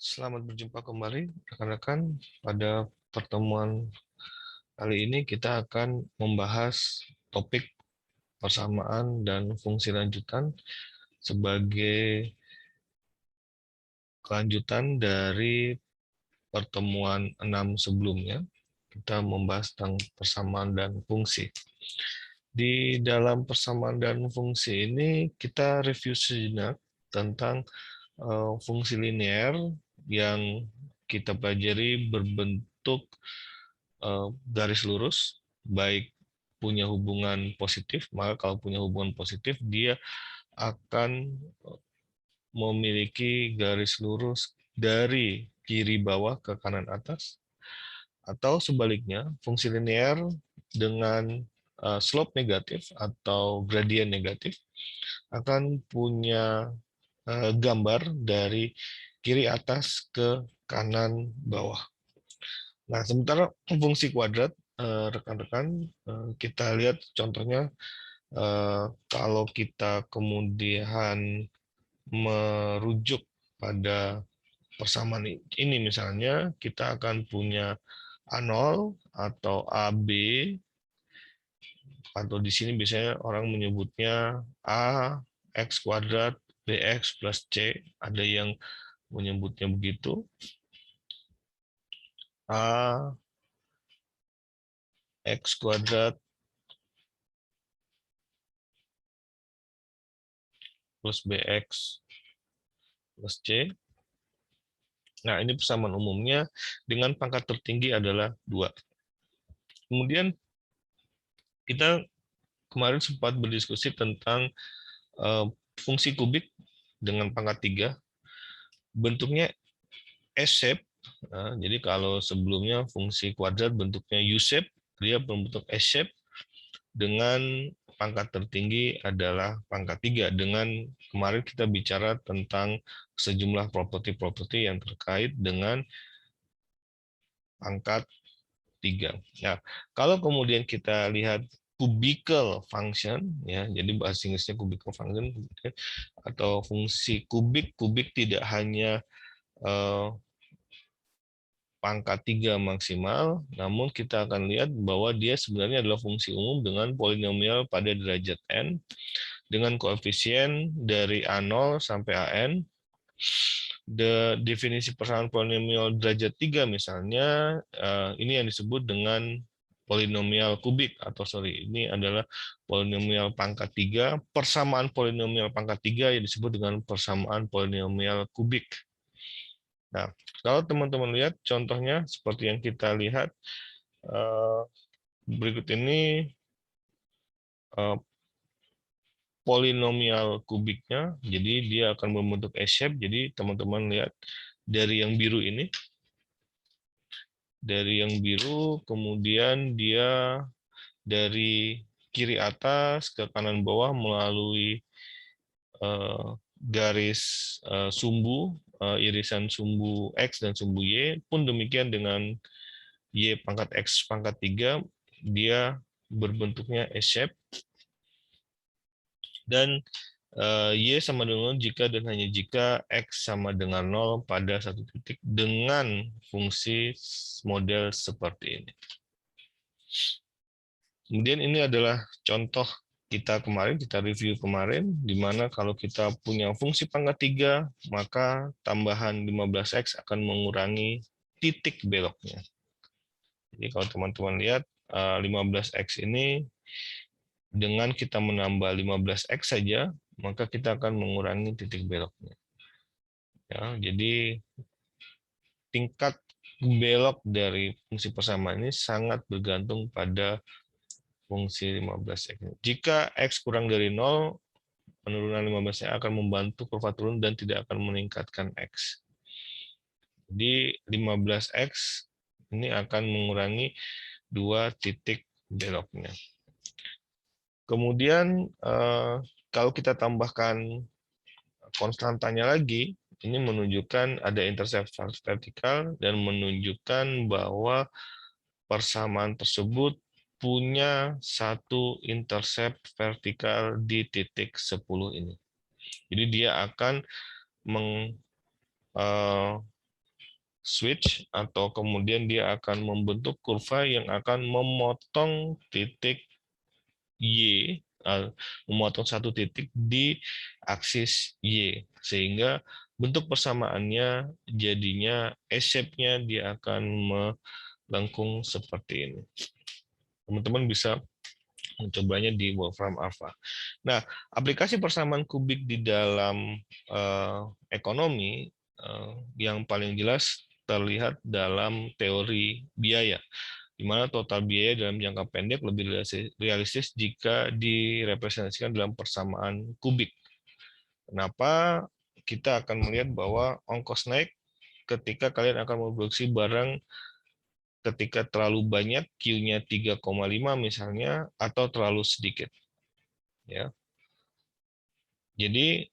Selamat berjumpa kembali, rekan-rekan. Pada pertemuan kali ini kita akan membahas topik persamaan dan fungsi lanjutan sebagai kelanjutan dari pertemuan 6 sebelumnya. Kita membahas tentang persamaan dan fungsi. Di dalam persamaan dan fungsi ini kita review sejenak tentang fungsi linear yang kita pelajari berbentuk garis lurus, baik punya hubungan positif, maka kalau punya hubungan positif dia akan memiliki garis lurus dari kiri bawah ke kanan atas, atau sebaliknya fungsi linear dengan slope negatif atau gradien negatif akan punya gambar dari kiri atas ke kanan bawah. Nah, sementara fungsi kuadrat, rekan-rekan, kita lihat contohnya kalau kita kemudian merujuk pada persamaan ini misalnya, kita akan punya A0 atau AB, atau di sini biasanya orang menyebutnya A X kuadrat BX plus C, ada yang menyebutnya begitu. A X kuadrat plus BX plus C. Nah, ini persamaan umumnya dengan pangkat tertinggi adalah 2. Kemudian kita kemarin sempat berdiskusi tentang fungsi kubik dengan pangkat 3. Bentuknya S-shape. Nah, jadi kalau sebelumnya fungsi kuadrat bentuknya U-shape, dia berbentuk S-shape dengan pangkat tertinggi adalah pangkat 3. Dengan kemarin kita bicara tentang sejumlah properti-properti yang terkait dengan pangkat 3. Nah, kalau kemudian kita lihat cubical function, ya, jadi bahasa Inggrisnya cubical function atau fungsi kubik, kubik tidak hanya pangkat 3 maksimal, namun kita akan lihat bahwa dia sebenarnya adalah fungsi umum dengan polinomial pada derajat n dengan koefisien dari A0 sampai AN. Definisi persamaan polinomial derajat 3 misalnya, ini yang disebut dengan polinomial kubik, atau ini adalah polinomial pangkat 3. Persamaan polinomial pangkat 3 yang disebut dengan persamaan polinomial kubik. Nah, kalau teman-teman lihat contohnya seperti yang kita lihat berikut ini, polinomial kubiknya, jadi dia akan membentuk S-shape. Jadi teman-teman lihat dari yang biru ini, kemudian dia dari kiri atas ke kanan bawah melalui garis sumbu, irisan sumbu X dan sumbu Y, pun demikian dengan Y pangkat X pangkat 3, dia berbentuknya S-shape. Dan Y sama dengan jika dan hanya jika X sama dengan 0 pada satu titik dengan fungsi model seperti ini. Kemudian ini adalah contoh kita kemarin, kita review kemarin, di mana kalau kita punya fungsi pangkat 3, maka tambahan 15X akan mengurangi titik beloknya. Jadi kalau teman-teman lihat 15X ini, dengan kita menambah 15X saja, maka kita akan mengurangi titik beloknya. Ya, jadi tingkat belok dari fungsi persamaan ini sangat bergantung pada fungsi 15X. Jika X kurang dari 0, penurunan 15X akan membantu kurva turun dan tidak akan meningkatkan X. Jadi 15X ini akan mengurangi 2 titik beloknya. Kemudian kalau kita tambahkan konstantanya lagi, ini menunjukkan ada intercept vertikal dan menunjukkan bahwa persamaan tersebut punya satu intercept vertikal di titik 10 ini. Jadi dia akan switch atau kemudian dia akan membentuk kurva yang akan memotong titik Y, memotong satu titik di aksis Y, sehingga bentuk persamaannya jadinya S-shape-nya dia akan melengkung seperti ini. Teman-teman bisa mencobanya di Wolfram Alpha. Nah, aplikasi persamaan kubik di dalam ekonomi yang paling jelas terlihat dalam teori biaya, di mana total biaya dalam jangka pendek lebih realistis jika direpresentasikan dalam persamaan kubik. Kenapa? Kita akan melihat bahwa ongkos naik ketika kalian akan memproduksi barang ketika terlalu banyak, Q-nya 3,5 misalnya, atau terlalu sedikit. Ya. Jadi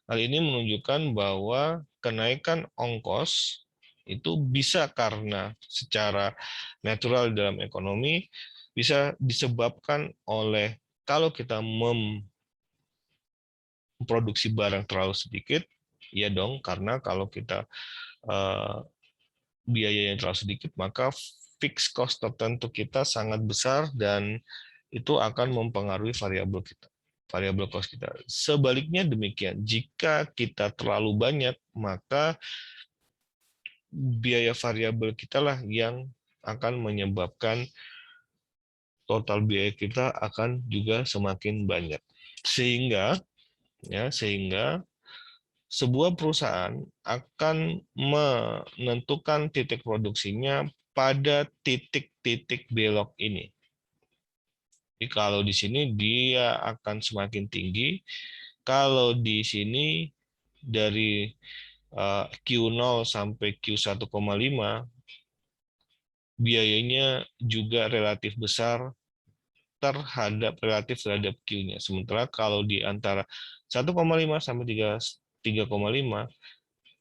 hal ini menunjukkan bahwa kenaikan ongkos itu bisa karena secara natural dalam ekonomi bisa disebabkan oleh kalau kita memproduksi barang terlalu sedikit, ya dong, karena kalau kita biaya yang terlalu sedikit, maka fixed cost tertentu kita sangat besar dan itu akan mempengaruhi variabel kita, variabel cost kita. Sebaliknya demikian, jika kita terlalu banyak, maka biaya variabel kita lah yang akan menyebabkan total biaya kita akan juga semakin banyak. Sehingga sebuah perusahaan akan menentukan titik produksinya pada titik-titik belok ini. Jadi kalau di sini dia akan semakin tinggi, kalau di sini dari Q0 sampai Q1,5 biayanya juga relatif besar relatif terhadap Q-nya. Sementara kalau di antara 1,5 sampai 3,5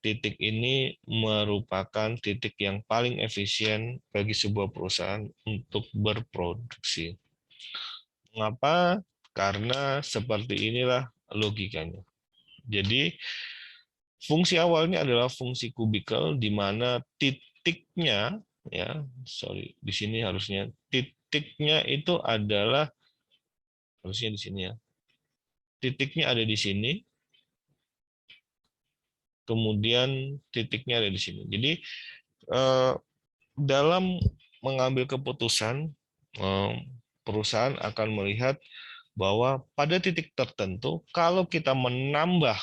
titik ini merupakan titik yang paling efisien bagi sebuah perusahaan untuk berproduksi. Mengapa? Karena seperti inilah logikanya. Jadi fungsi awalnya adalah fungsi kubikel di mana titiknya di sini harusnya titiknya itu adalah harusnya di sini ya. Titiknya ada di sini. Kemudian titiknya ada di sini. Jadi dalam mengambil keputusan perusahaan akan melihat bahwa pada titik tertentu kalau kita menambah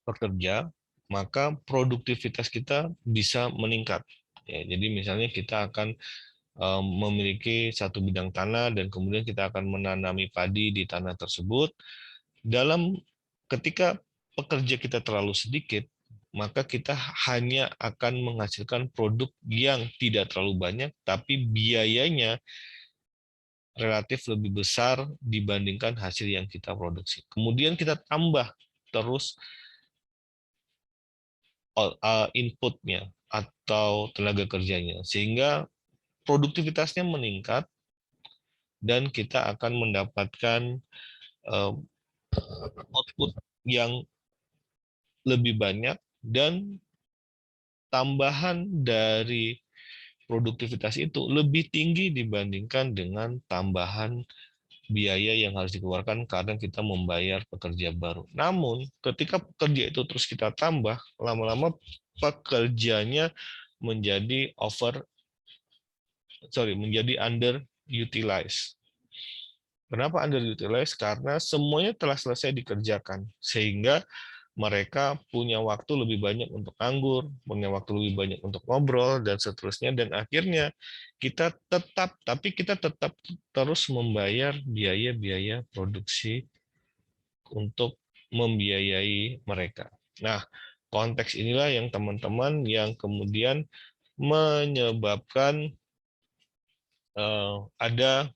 pekerja, maka produktivitas kita bisa meningkat. Ya, jadi misalnya kita akan memiliki satu bidang tanah dan kemudian kita akan menanami padi di tanah tersebut. Ketika pekerja kita terlalu sedikit, maka kita hanya akan menghasilkan produk yang tidak terlalu banyak, tapi biayanya relatif lebih besar dibandingkan hasil yang kita produksi. Kemudian kita tambah terus inputnya atau tenaga kerjanya, sehingga produktivitasnya meningkat dan kita akan mendapatkan output yang lebih banyak dan tambahan dari produktivitas itu lebih tinggi dibandingkan dengan tambahan biaya yang harus dikeluarkan karena kita membayar pekerja baru. Namun ketika pekerja itu terus kita tambah, lama-lama pekerjanya menjadi underutilized. Kenapa underutilized? Karena semuanya telah selesai dikerjakan, sehingga mereka punya waktu lebih banyak untuk nganggur, punya waktu lebih banyak untuk ngobrol, dan seterusnya. Dan akhirnya kita tetap terus membayar biaya-biaya produksi untuk membiayai mereka. Nah, konteks inilah yang teman-teman yang kemudian menyebabkan ada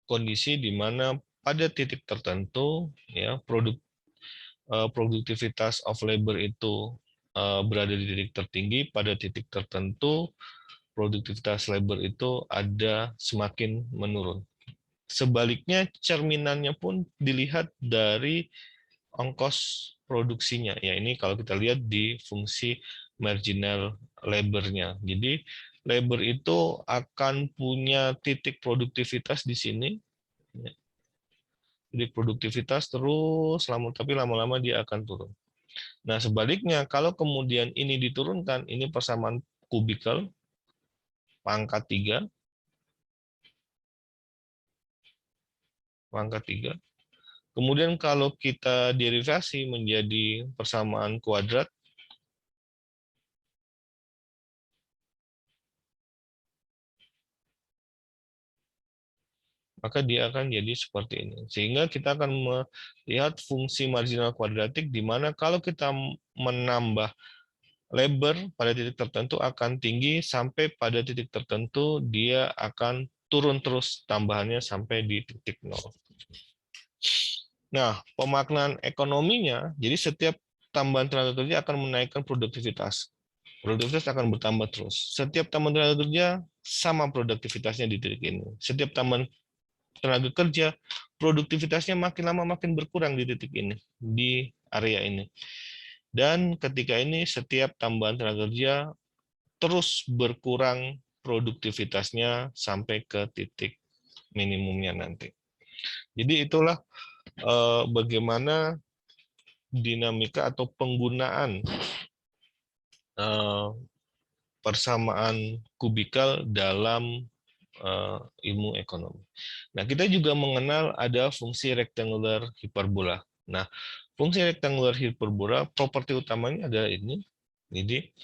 kondisi di mana pada titik tertentu produktivitas of labor itu berada di titik tertinggi, pada titik tertentu produktivitas labor itu ada semakin menurun. Sebaliknya cerminannya pun dilihat dari ongkos produksinya. Ya, ini kalau kita lihat di fungsi marginal labor-nya. Jadi labor itu akan punya titik produktivitas di sini. Titik produktivitas terus tapi lama-lama dia akan turun. Nah, sebaliknya kalau kemudian ini diturunkan, ini persamaan kubikel pangkat 3, pangkat 3. Kemudian kalau kita derivasi menjadi persamaan kuadrat, maka dia akan jadi seperti ini. Sehingga kita akan melihat fungsi marginal kuadratik di mana kalau kita menambah labor pada titik tertentu akan tinggi, sampai pada titik tertentu dia akan turun terus tambahannya sampai di titik 0. Nah, pemaknaan ekonominya, jadi setiap tambahan tenaga kerja akan menaikkan produktivitas. Produktivitas akan bertambah terus. Setiap tambahan tenaga kerja sama produktivitasnya di titik ini. Setiap tambahan tenaga kerja, produktivitasnya makin lama makin berkurang di titik ini, di area ini. Dan ketika ini setiap tambahan tenaga kerja terus berkurang produktivitasnya sampai ke titik minimumnya nanti. Jadi itulah bagaimana dinamika atau penggunaan persamaan kubikel dalam ilmu ekonomi. Nah, kita juga mengenal ada fungsi rectangular hiperbola. Nah, fungsi rectangular hiperbola, properti utamanya adalah ini. Jadi,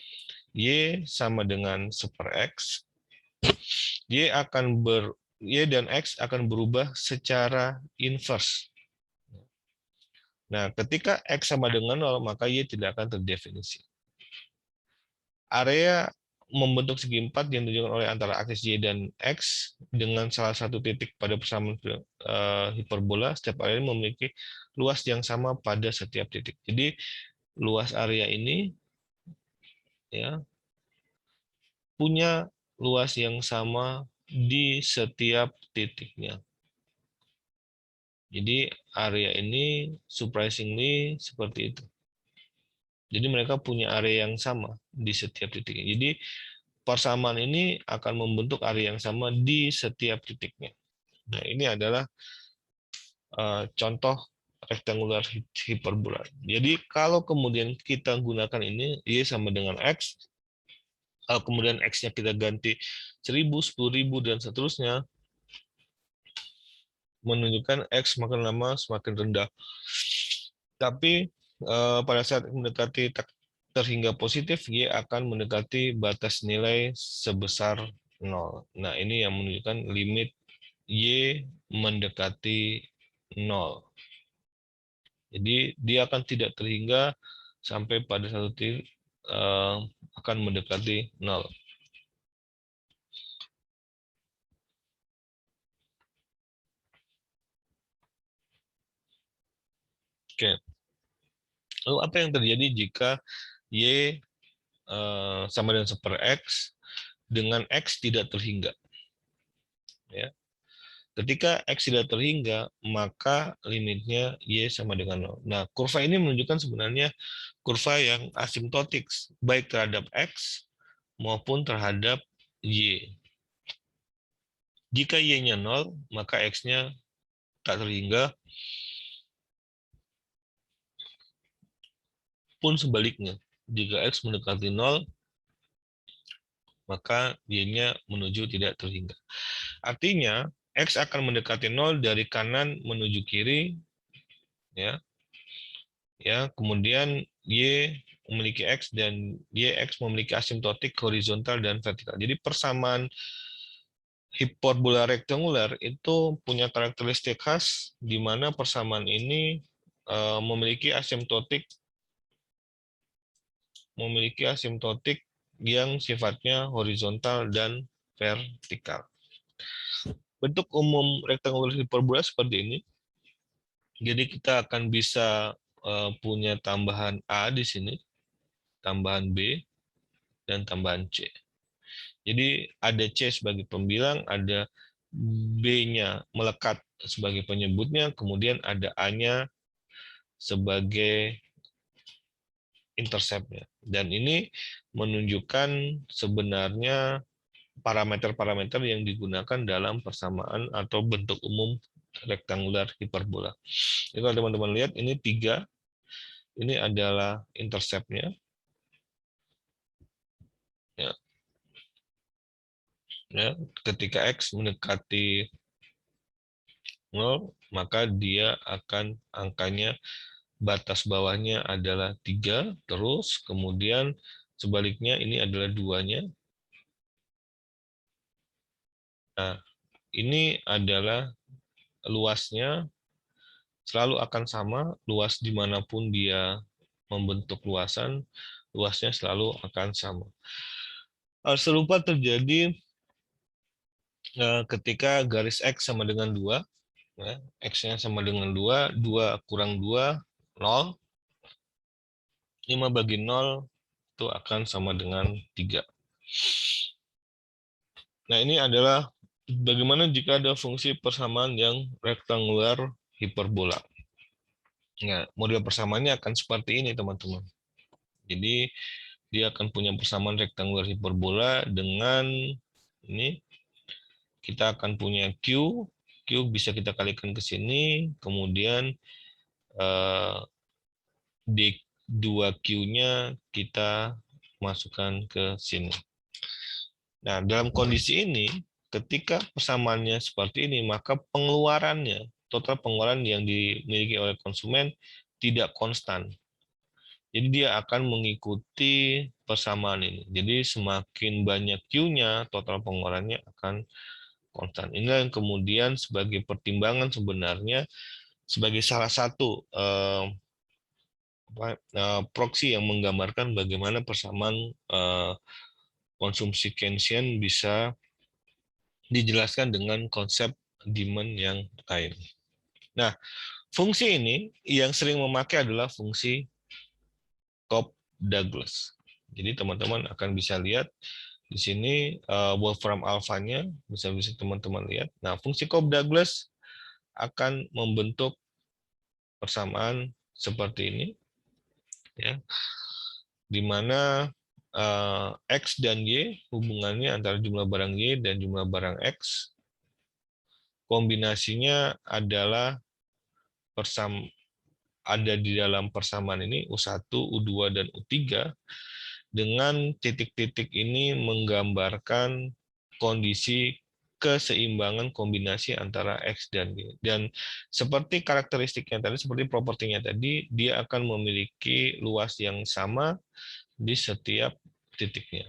Y sama dengan 1/X. Y dan X akan berubah secara inverse. Nah, ketika X sama dengan 0, maka Y tidak akan terdefinisi. Area membentuk segi 4 yang ditunjukkan oleh antara aksis Y dan X dengan salah satu titik pada persamaan hiperbola. Setiap area ini memiliki luas yang sama pada setiap titik. Jadi luas area ini ya punya luas yang sama di setiap titiknya. Jadi area ini surprisingly seperti itu. Jadi mereka punya area yang sama di setiap titiknya. Jadi persamaan ini akan membentuk area yang sama di setiap titiknya. Nah, ini adalah contoh rectangular hiperbola. Jadi kalau kemudian kita gunakan ini, Y sama dengan X, kemudian X-nya kita ganti 1000, 10.000, dan seterusnya, menunjukkan X semakin lama semakin rendah. Tapi pada saat mendekati terhingga positif, Y akan mendekati batas nilai sebesar 0. Nah, ini yang menunjukkan limit Y mendekati 0. Jadi dia akan tidak terhingga sampai pada satu titik akan mendekati 0. Oke. Lalu apa yang terjadi jika Y sama dengan 1/X dengan X tidak terhingga? Ya. Ketika X tidak terhingga, maka limitnya Y sama dengan 0. Nah, kurva ini menunjukkan sebenarnya kurva yang asimptotik, baik terhadap X maupun terhadap Y. Jika Y-nya 0, maka X-nya tak terhingga, pun sebaliknya. Jika X mendekati 0, maka Y-nya menuju tidak terhingga. Artinya, X akan mendekati 0 dari kanan menuju kiri, ya. Kemudian Y memiliki X dan YX memiliki asimptotik horizontal dan vertikal. Jadi persamaan hiperbola rektangular itu punya karakteristik khas di mana persamaan ini memiliki asimptotik yang sifatnya horizontal dan vertikal. Bentuk umum rektangular hiperbola seperti ini. Jadi kita akan bisa punya tambahan A di sini, tambahan B, dan tambahan C. Jadi ada C sebagai pembilang, ada B-nya melekat sebagai penyebutnya, kemudian ada A-nya sebagai intercept-nya. Dan ini menunjukkan sebenarnya parameter-parameter yang digunakan dalam persamaan atau bentuk umum rektangular hiperbola. Jadi kalau teman-teman lihat ini 3, ini adalah intercept-nya. Ya. Ya, ketika X mendekati 0, maka dia akan angkanya batas bawahnya adalah 3, terus kemudian sebaliknya ini adalah 2-nya. Nah, ini adalah luasnya selalu akan sama, luas dimanapun dia membentuk luasan, luasnya selalu akan sama. Hal serupa terjadi ketika garis X sama dengan 2, ya, X-nya sama dengan 2, 2 kurang 2, 0, 5 bagi 0 itu akan sama dengan 3. Nah, ini adalah bagaimana jika ada fungsi persamaan yang rektangular hiperbola. Nah, model persamaannya akan seperti ini, teman-teman. Jadi, dia akan punya persamaan rektangular hiperbola dengan ini. Kita akan punya Q. Q bisa kita kalikan ke sini, kemudian D2Q-nya kita masukkan ke sini. Nah, dalam kondisi ini, ketika persamaannya seperti ini, maka pengeluarannya, total pengeluaran yang dimiliki oleh konsumen tidak konstan. Jadi dia akan mengikuti persamaan ini. Jadi semakin banyak Q-nya, total pengeluarannya akan konstan. Inilah yang kemudian sebagai pertimbangan sebenarnya sebagai salah satu proksi yang menggambarkan bagaimana persamaan konsumsi Keynesian bisa dijelaskan dengan konsep demand yang lain. Nah, fungsi ini yang sering memakai adalah fungsi Cobb-Douglas. Jadi teman-teman akan bisa lihat di sini Wolfram alpha-nya bisa teman-teman lihat. Nah, fungsi Cobb-Douglas akan membentuk persamaan seperti ini, ya, di mana X dan Y hubungannya antara jumlah barang Y dan jumlah barang X kombinasinya adalah ada di dalam persamaan ini U1, U2, dan U3 dengan titik-titik ini menggambarkan kondisi keseimbangan kombinasi antara X dan Y. Dan seperti karakteristiknya tadi, seperti propertinya tadi, dia akan memiliki luas yang sama di setiap titiknya.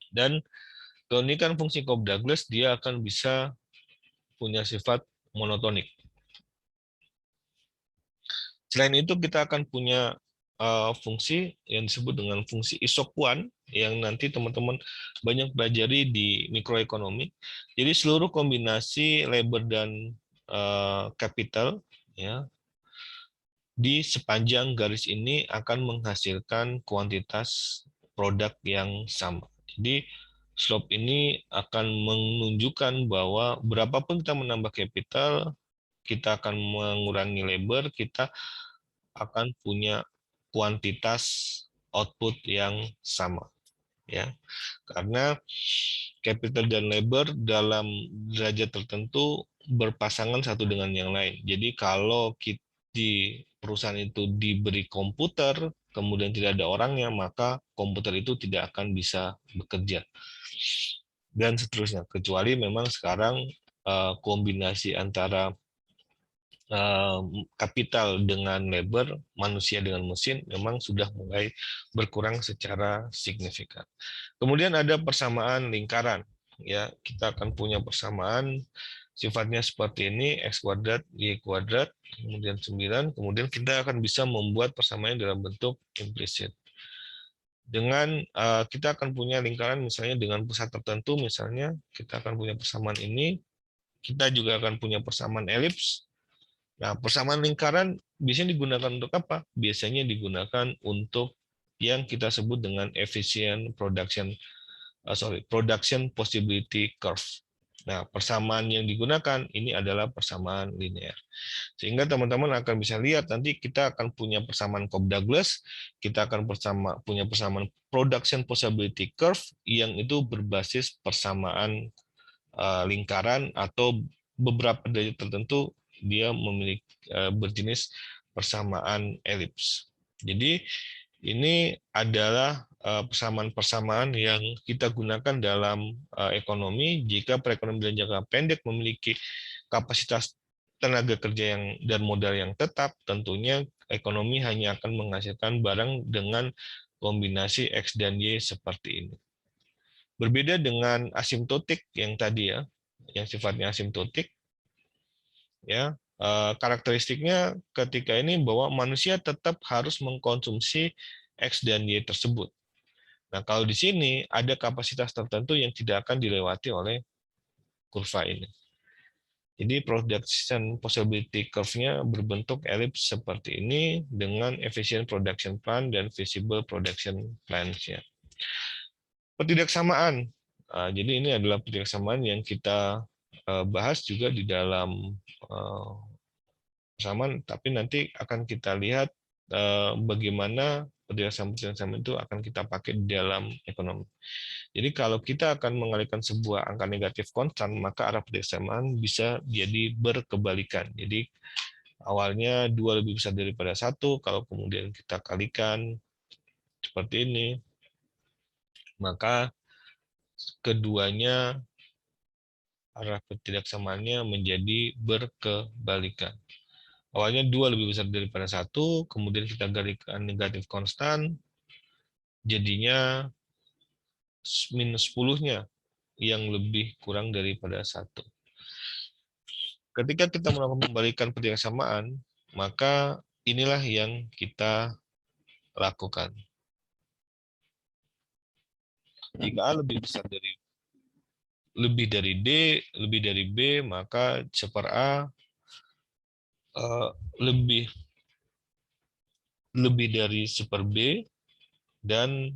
Dan keunikan fungsi Cobb-Douglas, dia akan bisa punya sifat monotonik. Selain itu, kita akan punya fungsi yang disebut dengan fungsi isokuan yang nanti teman-teman banyak pelajari di mikroekonomi. Jadi seluruh kombinasi labor dan capital, ya, di sepanjang garis ini akan menghasilkan kuantitas produk yang sama. Jadi slope ini akan menunjukkan bahwa berapapun kita menambah capital, kita akan mengurangi labor, kita akan punya kuantitas output yang sama, ya, karena capital dan labor dalam derajat tertentu berpasangan satu dengan yang lain. Jadi kalau di perusahaan itu diberi komputer kemudian tidak ada orangnya, maka komputer itu tidak akan bisa bekerja dan seterusnya, kecuali memang sekarang kombinasi antara kapital dengan labor, manusia dengan mesin memang sudah mulai berkurang secara signifikan. Kemudian ada persamaan lingkaran, ya, kita akan punya persamaan sifatnya seperti ini, X kuadrat, Y kuadrat, kemudian 9, kemudian kita akan bisa membuat persamaan dalam bentuk implisit. Dengan kita akan punya lingkaran misalnya dengan pusat tertentu, misalnya kita akan punya persamaan ini, kita juga akan punya persamaan elips. Nah, persamaan lingkaran biasanya digunakan untuk apa? Biasanya digunakan untuk yang kita sebut dengan efficient production possibility curve. Nah, persamaan yang digunakan ini adalah persamaan linear. Sehingga teman-teman akan bisa lihat nanti kita akan punya persamaan Cobb-Douglas, kita akan punya persamaan production possibility curve yang itu berbasis persamaan lingkaran atau beberapa derajat tertentu dia memiliki berjenis persamaan elips. Jadi ini adalah persamaan-persamaan yang kita gunakan dalam ekonomi jika perekonomian jangka pendek memiliki kapasitas tenaga kerja yang dan modal yang tetap, tentunya ekonomi hanya akan menghasilkan barang dengan kombinasi X dan Y seperti ini. Berbeda dengan asimtotik yang tadi ya, yang sifatnya asimtotik, ya karakteristiknya ketika ini bahwa manusia tetap harus mengkonsumsi X dan Y tersebut. Nah, kalau di sini ada kapasitas tertentu yang tidak akan dilewati oleh kurva ini. Jadi production possibility curve-nya berbentuk elips seperti ini dengan efficient production plan dan visible production plans-nya. Ketidaksamaan. Jadi ini adalah ketidaksamaan yang kita bahas juga di dalam persamaan, tapi nanti akan kita lihat bagaimana ketidaksamaan itu akan kita pakai di dalam ekonomi. Jadi kalau kita akan mengalihkan sebuah angka negatif konstan, maka arah ketidaksamaan bisa jadi berkebalikan. Jadi awalnya 2 lebih besar daripada 1, kalau kemudian kita kalikan seperti ini, maka keduanya arah ketidaksamaannya menjadi berkebalikan. Awalnya 2 lebih besar daripada 1, kemudian kita kalikan negatif konstan, jadinya minus 10-nya yang lebih kurang daripada 1. Ketika kita melakukan pembalikan ketidaksamaan, maka inilah yang kita lakukan. Jika A lebih dari D, lebih dari B, maka seper A lebih dari seper B, dan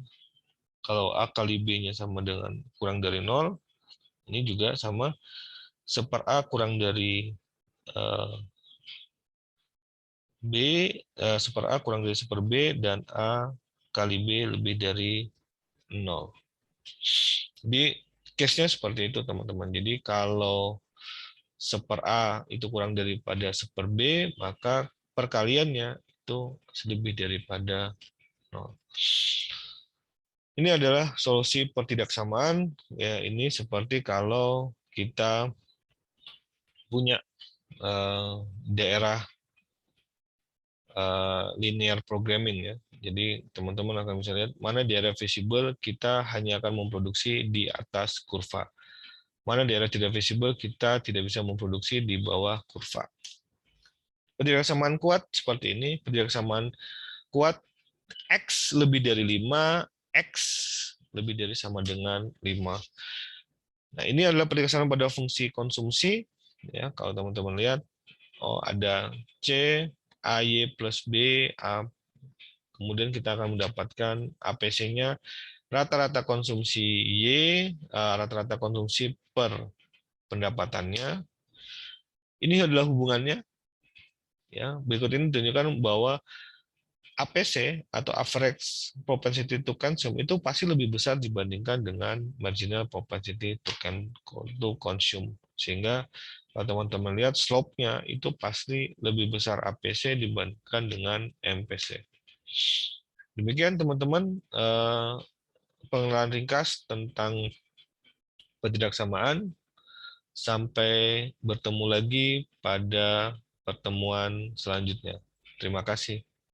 kalau A kali B-nya sama dengan kurang dari 0, ini juga sama seper A kurang dari B, seper A kurang dari seper B, dan A kali B lebih dari 0. Jadi case-nya seperti itu teman-teman. Jadi kalau seper A itu kurang daripada seper B, maka perkaliannya itu lebih daripada 0. Ini adalah solusi pertidaksamaan. Ya, ini seperti kalau kita punya daerah linear programming ya. Jadi teman-teman akan bisa lihat mana daerah visible kita hanya akan memproduksi di atas kurva. Mana daerah tidak visible kita tidak bisa memproduksi di bawah kurva. Pertidaksamaan kuat seperti ini, pertidaksamaan kuat X lebih dari 5, X lebih dari sama dengan 5. Nah, ini adalah pertidaksamaan pada fungsi konsumsi. Ya, kalau teman-teman lihat, ada C, AY plus B, A. Kemudian kita akan mendapatkan APC-nya rata-rata konsumsi Y, rata-rata konsumsi per pendapatannya. Ini adalah hubungannya. Ya, berikut ini tunjukkan bahwa APC atau average propensity to consume itu pasti lebih besar dibandingkan dengan marginal propensity to consume. Sehingga kalau teman-teman lihat slope-nya itu pasti lebih besar APC dibandingkan dengan MPC. Demikian teman-teman pengenalan ringkas tentang ketidaksamaan. Sampai bertemu lagi pada pertemuan selanjutnya. Terima kasih.